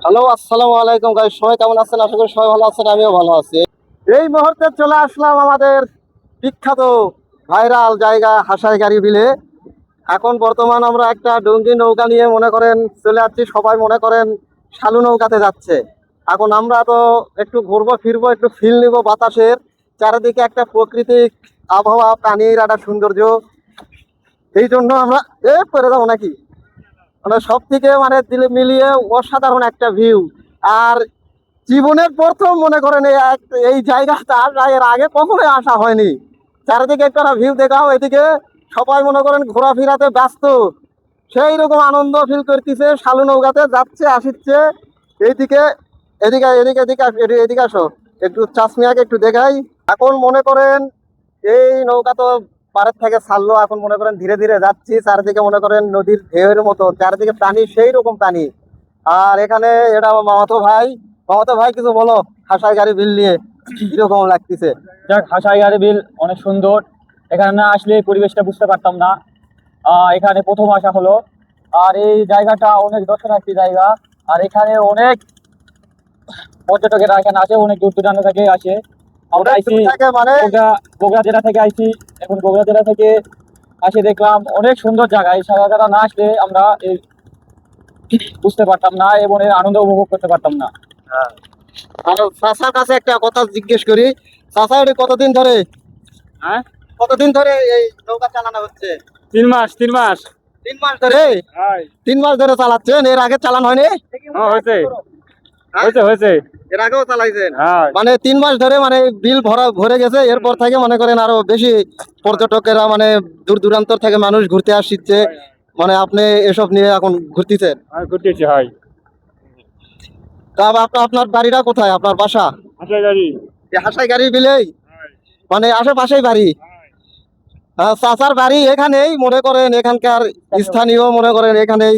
Hello, আসসালামু আলাইকুম guys. সবাই কেমন আছেন? আশা করি সবাই ভালো আছেন, আমিও ভালো আছি। এই মুহূর্তে চলে আসলাম আমাদের বিখ্যাত ভাইরাল জায়গা হাসাইগাড়ি বিলে। এখন বর্তমান আমরা একটা ডুঙ্গি নৌকা নিয়ে মনে করেন চলে যাচ্ছি। সবাই মনে করেন শালু নৌকাতে যাচ্ছে। এখন আমরা তো একটু ঘুরবো ফিরবো, একটু ফিল নিব বাতাসের। চারিদিকে একটা প্রাকৃতিক আবহাওয়া, পানির একটা সৌন্দর্য। এই জন্য আমরা করে যাবো নাকি, মানে সব থেকে মানে দিলে মিলিয়ে অসাধারণ একটা ভিউ। আর জীবনের প্রথম মনে করেন এই জায়গাটা এর আগে কখনোই আসা হয়নি। চারিদিকে একটা ভিউ দেখাও, এদিকে সবাই মনে করেন ঘোরাফেরাতে ব্যস্ত। সেই রকম আনন্দ ফিল করতেছে, শালু নৌকাতে যাচ্ছে আসিচ্ছে। এইদিকে এদিকে এদিকে এদিকে এদিকে আসো, একটু চাষমিয়াকে একটু দেখাই। এখন মনে করেন এই নৌকা তো পাড়ের থেকে ছাড়লো, এখন মনে করেন ধীরে ধীরে যাচ্ছি। চারিদিকে মনে করেন নদীর ঢেউয়ের মতো চারিদিকে পানি, সেই রকম পানি। আর এখানে এটা আমার মামাতো ভাই। মামাতো ভাই, কিছু বলো হাসাইগাড়ি বিল নিয়ে, কিরকম লাগতেছে? যাক, হাসাইগাড়ি বিল অনেক সুন্দর। এখানে না আসলে এই পরিবেশটা বুঝতে পারতাম না। এখানে প্রথম আসা হলো। আর এই জায়গাটা অনেক দর্শনার্থী জায়গা। আর এখানে অনেক পর্যটকেরা এখানে আসে, অনেক দূর দূরান্ত থেকে আসে। আমরা আইছি মানে বগুড়া জেলা থেকে আইছি। এখন বগুড়া জেলা থেকে আসে দেখলাম অনেক সুন্দর জায়গা। এই জায়গাটা না আসলে আমরা এই বুঝতে পারতাম না এবং এর আনন্দ উপভোগ করতে পারতাম না। আর চাচার কাছে একটা কথা জিজ্ঞেস করি। চাচা, এটা কতদিন ধরে, হ্যাঁ, কতদিন ধরে এই নৌকা চালানো হচ্ছে? 3 মাস। 3 মাস ধরে? 3 মাস ধরে চালাচ্ছেন? এর আগে চালানো হয়নি? হয়েছে হয়েছে। এর আগেও চালাইছেন? হ্যাঁ। মানে 3 মাস ধরে মানে বিল ভরে গেছে। এরপর থেকে মনে করেন আরো বেশি পর্যটকেরা, মানে দূর দূরান্ত থেকে মানুষ ঘুরতে আসছে। মানে আপনি এসব নিয়ে এখন ঘুরতেছেন? ঘুরতেছি, হয়। তা আপনার বাড়িটা কোথায়, আপনার বাসা? হাসাইগাড়ি বিলেই, মানে আশেপাশেই বাড়ি? চাচার বাড়ি এখানেই মনে করেন, এখানকার স্থানীয় মনে করেন এখানেই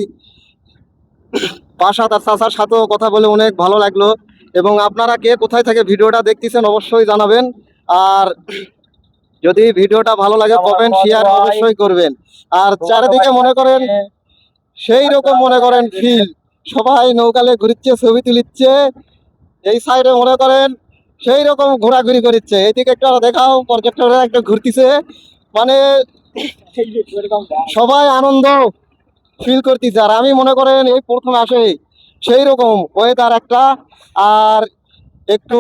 বাসা। তার চাচার সাথেও কথা বলে অনেক ভালো লাগলো। এবং আপনারা কে কোথায় থেকে ভিডিওটা দেখতেছেন অবশ্যই জানাবেন। আর যদি ভিডিওটা ভালো লাগে কমেন্ট শেয়ার অবশ্যই করবেন। আর চারিদিকে মনে করেন সেই রকম মনে করেন ফিল, সবাই নৌকালে ঘুরছে, ছবি তুলিচ্ছে। এই সাইডে মনে করেন সেই রকম ঘোরাঘুরি করছে। এইদিকে একটা দেখাও, পর্যটকরা একটা ঘুরতেছে। মানে সবাই আনন্দ ফিল করতেছে। আর আমি মনে করেন এই প্রথম আসে, সেই রকম ওয়েদার একটা। আর একটু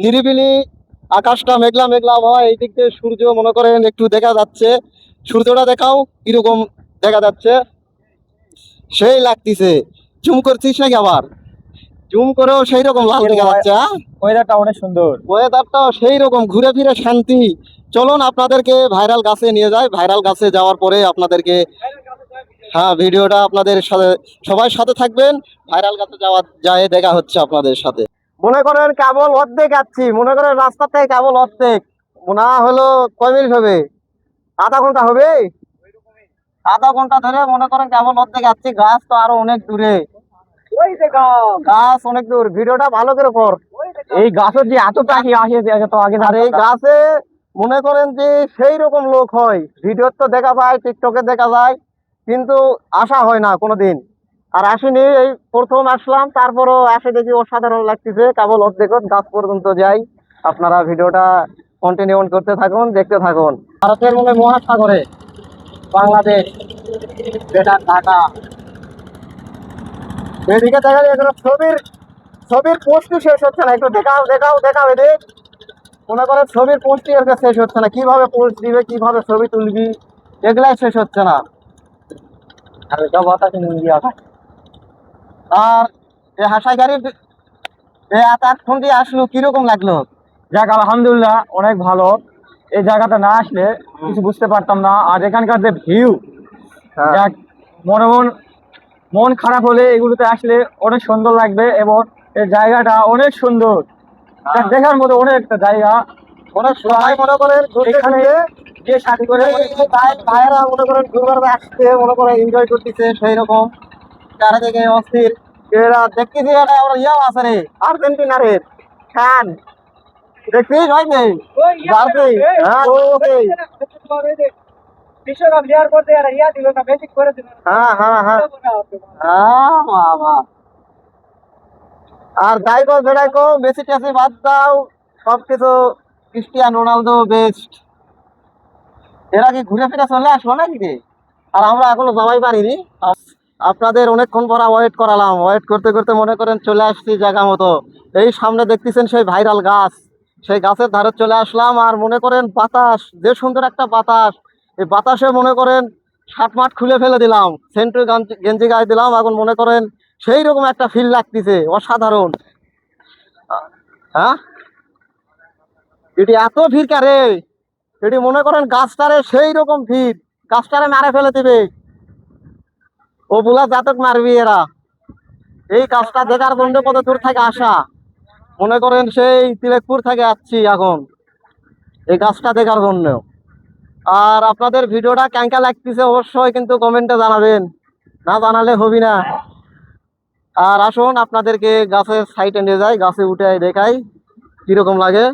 নিরিবিলি, আকাশটা মেঘলা মেঘলা আবহাওয়া, এই দিক দিয়ে সূর্য মনে করেন একটু দেখা যাচ্ছে। সূর্যটা দেখাও কিরকম দেখা যাচ্ছে, সেই লাগতেছে। জুম করছিস নাকি? আবার জুম করেও সেই রকম লাল দেখা যাচ্ছে। ওয়েদারটা অনেক সুন্দর। ওয়েদারটাও সেই রকম, ঘুরে ফিরে শান্তি। চলুন আপনাদেরকে ভাইরাল গাছে নিয়ে যাই। ভাইরাল গাছে যাওয়ার পরে আপনাদেরকে, হ্যাঁ, ভিডিওটা আপনাদের সাথে, সবাই সাথে থাকবেন। ভাইরাল গাছে যায় দেখা হচ্ছে আপনাদের সাথে। মনে করেন কেবল অর্ধেক যাচ্ছি, মনে করেন রাস্তা থেকে কেবল অর্ধেক, না হলো কয় মিনিট হবে? আধা ঘন্টা হবে। আধা ঘন্টা ধরে মনে করেন কেবল অর্ধেক যাচ্ছি। গাছ তো আরো অনেক দূরে, গাছ অনেক দূর। ভিডিওটা ভালো করে কর। এই গাছের যে এত পাখি আসে তো আগে। আর এই গাছে মনে করেন যে সেই রকম লোক হয়, ভিডিও তো দেখা যায়, টিকটকে দেখা যায়, কিন্তু আসা হয় না কোনোদিন। আর আসেনি, এই প্রথম আসলাম। তারপরও আসে দেখি অসাধারণ লাগতেছে। কেবল অর্ধেক গাছ পর্যন্ত যাই। আপনারা ভিডিওটা কন্টিনিউ করতে থাকুন, দেখতে থাকুন। ভারতের মনে মহাসাগরে বাংলাদেশ, যেটা ঢাকা। এদিকে দেখা যায় এগুলো ছবির পোস্টই শেষ হচ্ছে না। একটু দেখাও দেখাও দেখাও, এদিক মনে করে ছবির পোস্টই এর শেষ হচ্ছে না। কিভাবে পোস্ট দিবে, কিভাবে ছবি তুলবি, এগুলাই শেষ হচ্ছে না। আর এই হাসাইগাড়ি এতক্ষণ দিয়ে আসলো, কিরকম লাগলো? যাক, আলহামদুলিল্লাহ, অনেক ভালো। এই জায়গাটা না আসলে কিছু বুঝতে পারতাম না। আর এখানকার যে ভিউ, যাক, মন খারাপ হলে এগুলোতে আসলে অনেক সুন্দর লাগবে। এবং এই জায়গাটা অনেক সুন্দর, দেখার মতো অনেক একটা জায়গা। অনেক সবাই মনে করেন এখানে যে সাথে করে ভাইয়েরা মনে করেন ঘুরবার আসছে, মনে করেন এনজয় করতেছে সেই রকম। চারিদিকে অস্থির। এরা দেখতেছি এটা আমরা ইয়াও আছে রে, আর্জেন্টিনারের ফ্যান। দেখছিস হয় নেই? হ্যাঁ, বিশ্বকাপ দেওয়ার পর ইয়া দিল না, ম্যাজিক করে দিল। হ্যাঁ হ্যাঁ হ্যাঁ, বাবা। আর গাইকো বেড়াইকো মেসি টেসি বাদ দাও, সবকিছু ক্রিস্টিয়ানো রোনালদো বেস্ট। এরা কি ঘুরে ফিরে চলে আসলো নাকি রে? আর আমরা এখনো যাওয়াই পারিনি। আপনাদের অনেকক্ষণ পর ওয়েট করালাম, ওয়েট করতে করতে মনে করেন চলে আসছি জায়গা মতো। এই সামনে দেখতেছেন সেই ভাইরাল গাছ, সেই গাছের ধারে চলে আসলাম। আর মনে করেন বাতাস, যে সুন্দর একটা বাতাস, এই বাতাসে মনে করেন শার্ট মাঠ খুলে ফেলে দিলাম, সেন্টু গেঞ্জি গায়ে দিলাম। এখন মনে করেন সেই রকম একটা ফিল লাগতেছে, অসাধারণ। হ্যাঁ, এটি এত ভিড় কারে, এটি মনে করেন গাছটারে সেই রকম ভিড়, গাছটারে মারে ফেলে দিবে। ও বুলা জাতক মারবি এরা। এই গাছটা দেখার জন্য কত দূর থেকে আসা, মনে করেন সেই তিলেকপুর থেকে আসছি এখন এই গাছটা দেখার জন্য। আর আপনাদের ভিডিওটা কেঙ্কা লাগতেছে অবশ্যই কিন্তু কমেন্টে জানাবেন, না জানালে হবি না। আর আসুন আপনাদেরকে গাছের সাইডে নিয়ে যাই, গাছে উঠে দেখাই কিরকম লাগে।